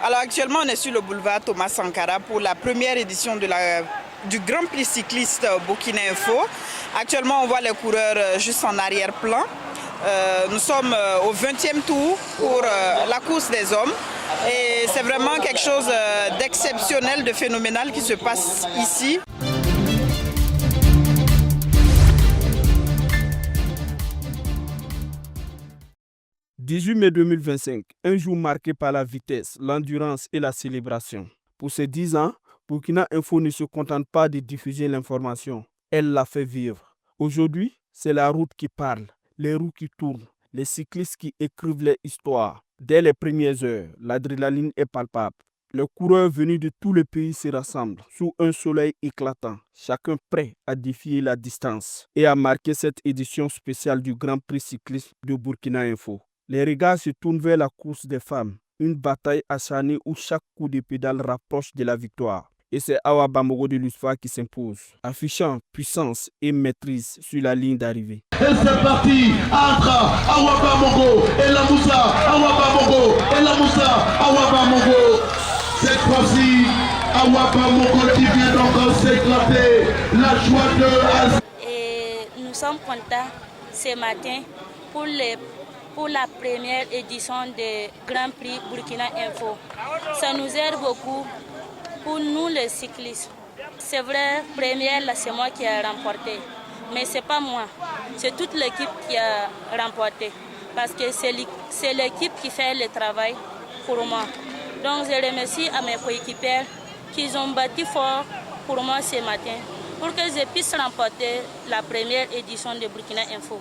Alors actuellement, on est sur le boulevard Thomas Sankara pour la première édition du Grand Prix cycliste Burkina Info. Actuellement, on voit les coureurs juste en arrière-plan. Nous sommes au 20e tour pour la course des hommes. Et c'est vraiment quelque chose d'exceptionnel, de phénoménal qui se passe ici. « 18 mai 2025, un jour marqué par la vitesse, l'endurance et la célébration. Pour ces 10 ans, Burkina Info ne se contente pas de diffuser l'information, elle la fait vivre. Aujourd'hui, c'est la route qui parle, les roues qui tournent, les cyclistes qui écrivent les histoires. Dès les premières heures, l'adrénaline est palpable. Les coureurs venus de tous les pays se rassemblent sous un soleil éclatant, chacun prêt à défier la distance et à marquer cette édition spéciale du Grand Prix cycliste de Burkina Info. Les regards se tournent vers la course des femmes, une bataille acharnée où chaque coup de pédale rapproche de la victoire. Et c'est Awa Bambogo de l'USFA qui s'impose, affichant puissance et maîtrise sur la ligne d'arrivée. Et c'est parti entre Awa Bambogo et la Moussa, Awa Bambogo et la Moussa, Awa Bambogo. Cette fois-ci, Awa Bambogo qui vient donc s'éclater, la joie de... Et nous sommes contents ce matin pour la première édition du Grand Prix Burkina Info. Ça nous aide beaucoup pour nous les cyclistes. C'est vrai, première, là, c'est moi qui ai remporté. Mais ce n'est pas moi, c'est toute l'équipe qui a remporté. Parce que c'est l'équipe qui fait le travail pour moi. Donc je remercie à mes coéquipiers qui ont battu fort pour moi ce matin pour que je puisse remporter la première édition de Burkina Info.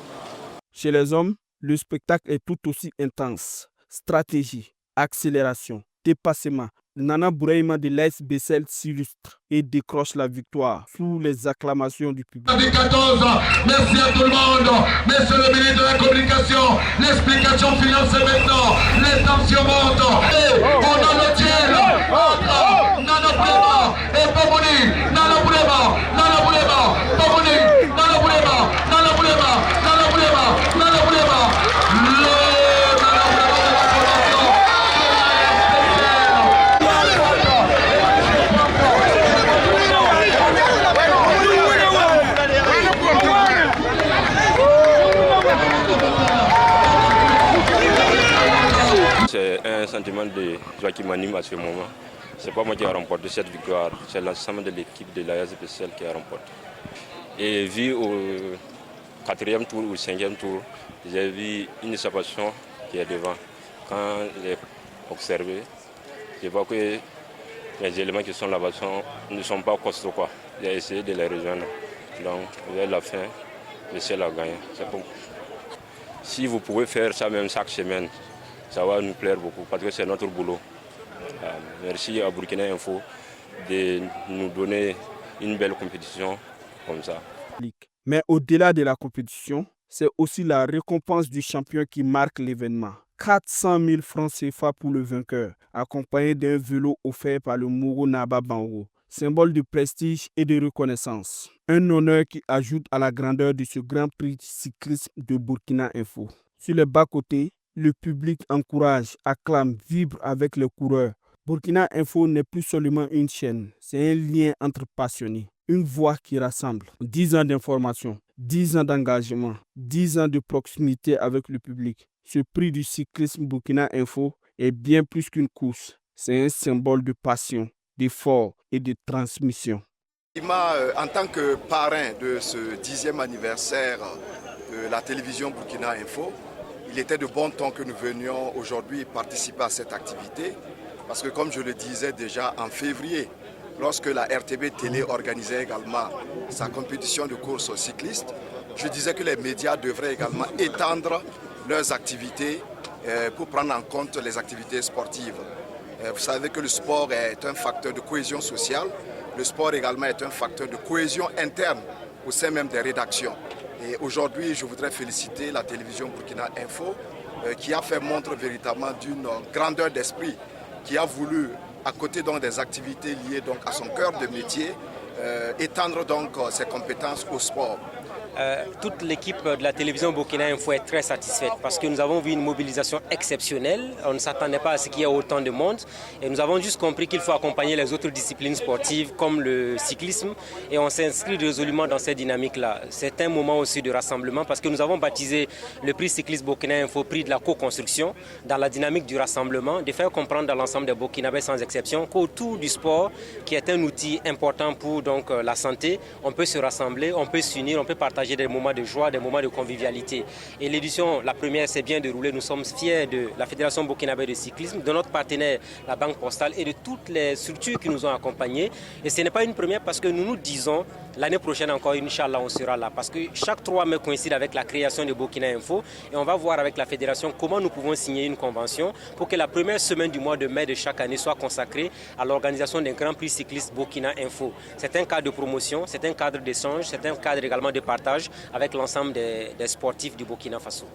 Chez les hommes, le spectacle est tout aussi intense. Stratégie, accélération, dépassement. Nana Bouraïma de l'AS Bessel s'illustre et décroche la victoire sous les acclamations du public. 14, merci à tout le monde. Monsieur le ministre de la Communication, l'explication finale c'est maintenant. Les tensions montent. Et on a le tiers entre Nana Bourema et Pomoni. Nana Bourema, Nana Bourema, Pomoni, Nana Bourema, Nana Bourema, Nana Bourema, Nana Bourema. C'est un sentiment de joie qui m'anime à ce moment. Ce n'est pas moi qui ai remporté cette victoire, c'est l'ensemble de l'équipe de l'AS Bessel qui a remporté. Et vu au 4e tour ou 5e tour, j'ai vu une séparation qui est devant. Quand j'ai observé, je vois que les éléments qui sont là-bas ne sont pas costauds. J'ai essayé de les rejoindre. Donc, vers la fin, Bessel a gagné. Si vous pouvez faire ça même chaque semaine, ça va nous plaire beaucoup parce que c'est notre boulot. Merci à Burkina Info de nous donner une belle compétition comme ça. Mais au-delà de la compétition, c'est aussi la récompense du champion qui marque l'événement. 400 000 francs CFA pour le vainqueur, accompagné d'un vélo offert par le Mouro Naba Bango, symbole de prestige et de reconnaissance. Un honneur qui ajoute à la grandeur de ce Grand Prix cycliste de Burkina Info. Sur le bas-côté, le public encourage, acclame, vibre avec les coureurs. Burkina Info n'est plus seulement une chaîne, c'est un lien entre passionnés, une voix qui rassemble. 10 ans d'information, 10 ans d'engagement, 10 ans de proximité avec le public. Ce prix du cyclisme Burkina Info est bien plus qu'une course. C'est un symbole de passion, d'effort et de transmission. En tant que parrain de ce 10e anniversaire de la télévision Burkina Info, il était de bon temps que nous venions aujourd'hui participer à cette activité parce que comme je le disais déjà en février, lorsque la RTB Télé organisait également sa compétition de course cycliste, je disais que les médias devraient également étendre leurs activités pour prendre en compte les activités sportives. Vous savez que le sport est un facteur de cohésion sociale, le sport également est un facteur de cohésion interne au sein même des rédactions. Et aujourd'hui, je voudrais féliciter la télévision Burkina Info qui a fait montre véritablement d'une grandeur d'esprit, qui a voulu, à côté donc des activités liées donc à son cœur de métier, étendre donc ses compétences au sport. toute l'équipe de la télévision Burkina Info est très satisfaite parce que nous avons vu une mobilisation exceptionnelle. On ne s'attendait pas à ce qu'il y ait autant de monde et nous avons juste compris qu'il faut accompagner les autres disciplines sportives comme le cyclisme et on s'inscrit résolument dans cette dynamique-là. C'est un moment aussi de rassemblement parce que nous avons baptisé le prix cycliste Burkina Info prix de la co-construction dans la dynamique du rassemblement, de faire comprendre dans l'ensemble des Burkinabés sans exception qu'autour du sport, qui est un outil important pour donc, la santé, on peut se rassembler, on peut s'unir, on peut partager des moments de joie, des moments de convivialité. Et l'édition, la première, s'est bien déroulée. Nous sommes fiers de la Fédération burkinabé de cyclisme, de notre partenaire, la Banque Postale, et de toutes les structures qui nous ont accompagnés. Et ce n'est pas une première parce que nous nous disons, l'année prochaine encore, Inch'Allah, on sera là. Parce que chaque 3 mai coïncide avec la création de Burkina Info. Et on va voir avec la Fédération comment nous pouvons signer une convention pour que la première semaine du mois de mai de chaque année soit consacrée à l'organisation d'un Grand Prix cycliste Burkina Info. C'est un cadre de promotion, c'est un cadre d'échange, c'est un cadre également de partage avec l'ensemble des sportifs du Burkina Faso.